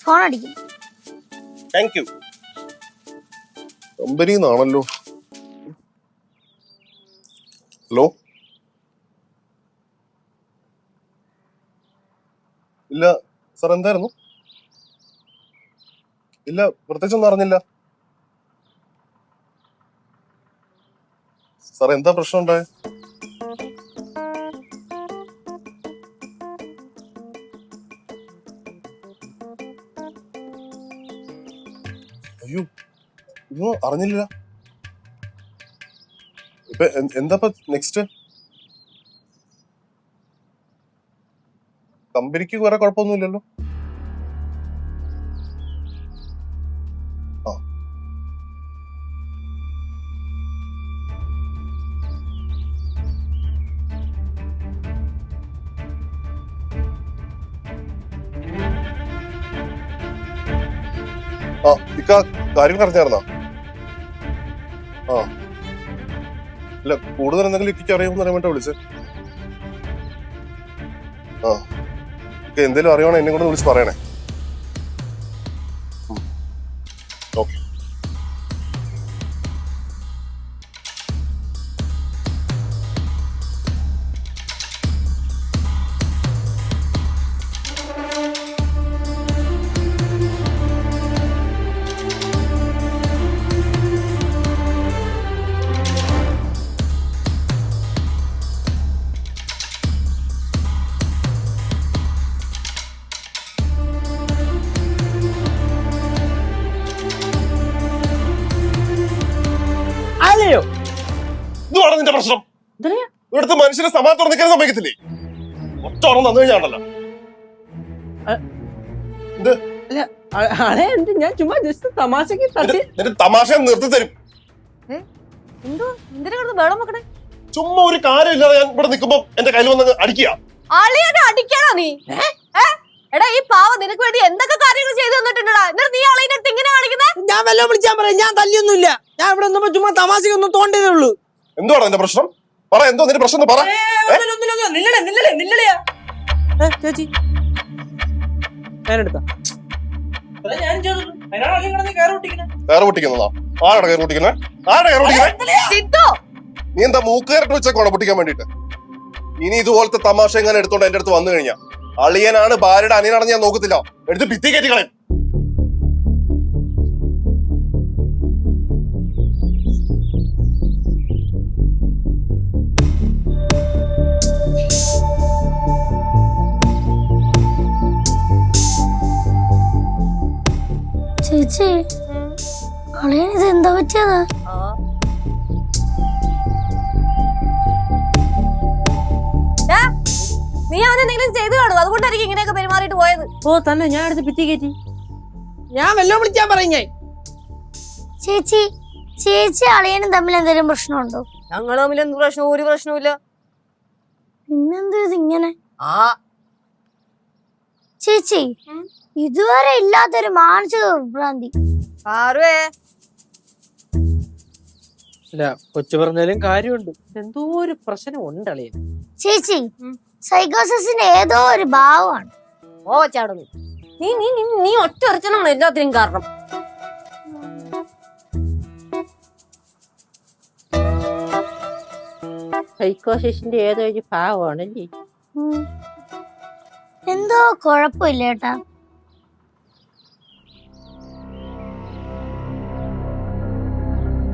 Phone അടിക്കും. Thank you. കമ്പനിന്നാണല്ലോ. Hello. ഇല്ല സാർ, എന്തായിരുന്നു? ഇല്ല, പ്രത്യേകിച്ചൊന്നും അറിഞ്ഞില്ല സാർ. എന്താ പ്രശ്നം ഉണ്ടായ? അയ്യോ, ഇതൊന്നും അറിഞ്ഞില്ല. ഇപ്പൊ എന്താ നെക്സ്റ്റ്? കമ്പനിക്ക് വേറെ കുഴപ്പമൊന്നുമില്ലല്ലോ? ആ ഇക്ക കാര്യങ്ങൾ അറിഞ്ഞായിരുന്നോ? ആ ഇല്ല, കൂടുതൽ എന്തെങ്കിലും ഇക്കയ്ക്ക് അറിയാമെന്ന് അറിയാൻ വേണ്ടി വിളിച്ചേ. ആ എന്തേലും അറിയണോ എന്നെ കൂടെ വിളിച്ച് പറയണേ. ഓക്കെ. ഇതുമാണ് നിന്റെ പ്രശ്നം. ഇവിടുത്തെ മനുഷ്യനെ സമാധാനം നിൽക്കാൻ സമ്മതിക്കത്തില്ലേ? ഒറ്റ ഓണം തന്നു കഴിഞ്ഞാണല്ലോ. ഞാൻ ചുമ്മാ ജസ്റ്റ് തമാശക്ക് നിന്റെ തമാശ നിർത്തി തരും. ചുമ്മാ ഒരു കാര്യമില്ലാതെ ഞാൻ ഇവിടെ നിൽക്കുമ്പോ എന്റെ കയ്യിൽ വന്ന് അടിക്കുക. അടിക്കണോ നീ? എടാ, ഈ പാവ നിനക്ക് വേണ്ടി എന്തൊക്കെ കാര്യങ്ങൾ ചെയ്തു തന്നിട്ടുണ്ടടാ. എന്നിട്ട് നീ ആളെ ഇങ്ങനെ കാണിക്കുന്നത്? ഞാൻ വല്ലതും വിളിച്ചാൻ പറയാം. ഞാൻ തല്ലിയൊന്നുമില്ല. ഞാൻ ഇവിടെ നിന്നപ്പോ ചുമ്മാ തമാശക്കൊന്നും തോണ്ടതേ ഉള്ളൂ. എന്തുവാണ് എന്റെ പ്രശ്നം? പറ, എന്തോ നിന്റെ പ്രശ്നം? പറ. ചേച്ചി ഞാനെടുത്താ കയറ് പൊട്ടിക്കുന്നതാ? ആരുടെ കയറ് പൊട്ടിക്കുന്നേ? നീ എന്താ മൂക്കേറിട്ട് വെച്ചേക്കോണോ പൊട്ടിക്കാൻ വേണ്ടിട്ട്? ഇനി ഇതുപോലത്തെ തമാശ എങ്ങനെ എടുത്തോണ്ട് എന്റെ അടുത്ത് വന്നു കഴിഞ്ഞാ അളിയനാണ് ഭാര്യയുടെ അനിയനാണെന്ന് ഞാൻ നോക്കത്തില്ല. എടുത്ത് ഭിത്തി കയറ്റി കളയും. ചേച്ചി, അളിയനിത് എന്താ പറ്റിയതാ? നീ അവനെന്തെങ്കിലും ചെയ്തു കാണും, അതുകൊണ്ടായിരിക്കും ഇങ്ങനെയൊക്കെ പെരുമാറിയിട്ട് പോയത്. ഓ തന്നെ, ഞാൻ എടുത്ത് ഭിത്തി കയറ്റി. ഞാൻ വല്ലതും വിളിച്ചാൻ പറയും. ചേച്ചി, ചേച്ചി അളിയനും തമ്മിൽ എന്തെങ്കിലും പ്രശ്നമുണ്ടോ? ഞങ്ങൾ തമ്മിൽ എന്ത് പ്രശ്നം? ഒരു പ്രശ്നവുമില്ല. പിന്നെന്താ ഇതിങ്ങനെ? ചേച്ചി, ഇതുവരെ ഇല്ലാത്തൊരു മാനസിക വിഭ്രാന്തി. അല്ല, കൊച്ചു പറഞ്ഞാലും കാര്യമുണ്ട്. എന്തോ ഒരു പ്രശ്നം ഉണ്ട് അളിയൻ. ചേച്ചി, സൈക്കോസിന്റെ ഏതോ ഒരു ഭാവമാണ്. ഓ ചാടുന്നു. നീ നീ നീ ഒറ്റ ഒരച്ചനാണ് എല്ലാത്തിനും കാരണം. സൈക്കോസിന്റെ ഏതോ ഒരു ഭാവമാണല്ലേ? എന്തോ കുഴപ്പമില്ല ഏട്ടാ.